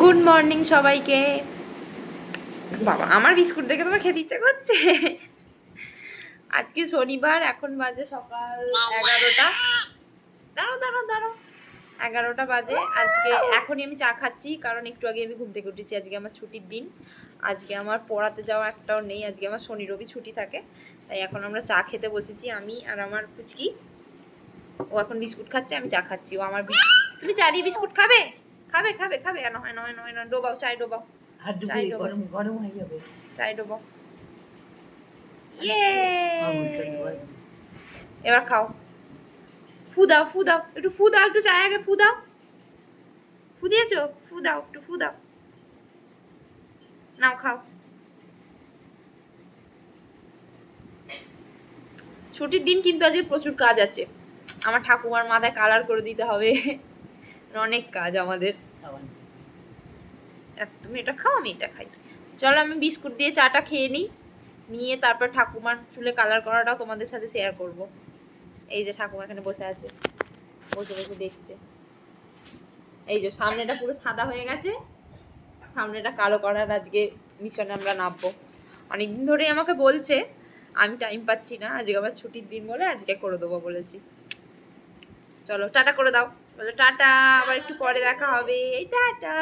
Good morning সবাইকে। বাবা, আমার বিস্কুট দেখে তোমার খেতে ইচ্ছা করছে? আজকে শনিবার, এখন বাজে সকাল 11টা। দাঁড়াও দাঁড়াও দাঁড়াও, 11টা বাজে। আজকে এখনই আমি চা খাচ্ছি, কারণ একটু আগে আমি ঘুম থেকে উঠেছি। আজকে আমার ছুটির দিন, আজকে আমার পড়াতে যাওয়া একটাও নেই। আজকে আমার শনি রবি ছুটি থাকে, তাই এখন আমরা চা খেতে বসেছি, আমি আর আমার পুচকি। ও এখন বিস্কুট খাচ্ছে, আমি চা খাচ্ছি। ও আমার তুমি চা দিয়ে বিস্কুট খাবে? খাবে খাবে খাবে, নয় নয় নয় নয়, ডোবাও, চাই ডোবাও, চাই ডোবাও, গরম হয়ে যাবে। চাই ডোবাও। ইয়ে, এবার খাও। ফু দাও, ফু দাও, একটু ফু দাও, একটু চায় আগে ফু দাও। ফু দিয়েছো? ফু দাও, একটু ফু দাও। নাও খাও। ছুটির দিন, কিন্তু আজকে প্রচুর কাজ আছে। আমার ঠাকুমার মাথায় কালার করে দিতে হবে, অনেক কাজ আমাদের। তুমি এটা খাও, আমি এটা খাই। চলো আমি বিস্কুট দিয়ে চাটা খেয়ে নিই, নিয়ে তারপর ঠাকুমার চুলে কালার করাটাও তোমাদের সাথে শেয়ার করব। এই যে ঠাকুমা এখানে বসে আছে, বসে বসে দেখছে। এই যে সামনেটা পুরো সাদা হয়ে গেছে, সামনেটা কালো করার আজকে মিশনে আমরা নামবো। অনেকদিন ধরেই আমাকে বলছে, আমি টাইম পাচ্ছি না, আজকে আমার ছুটির দিন বলে আজকে করে দেবো বলেছি। চলো টাটা করে দাও, বলো টাটা, আবার একটু পরে দেখা হবে, টাটা।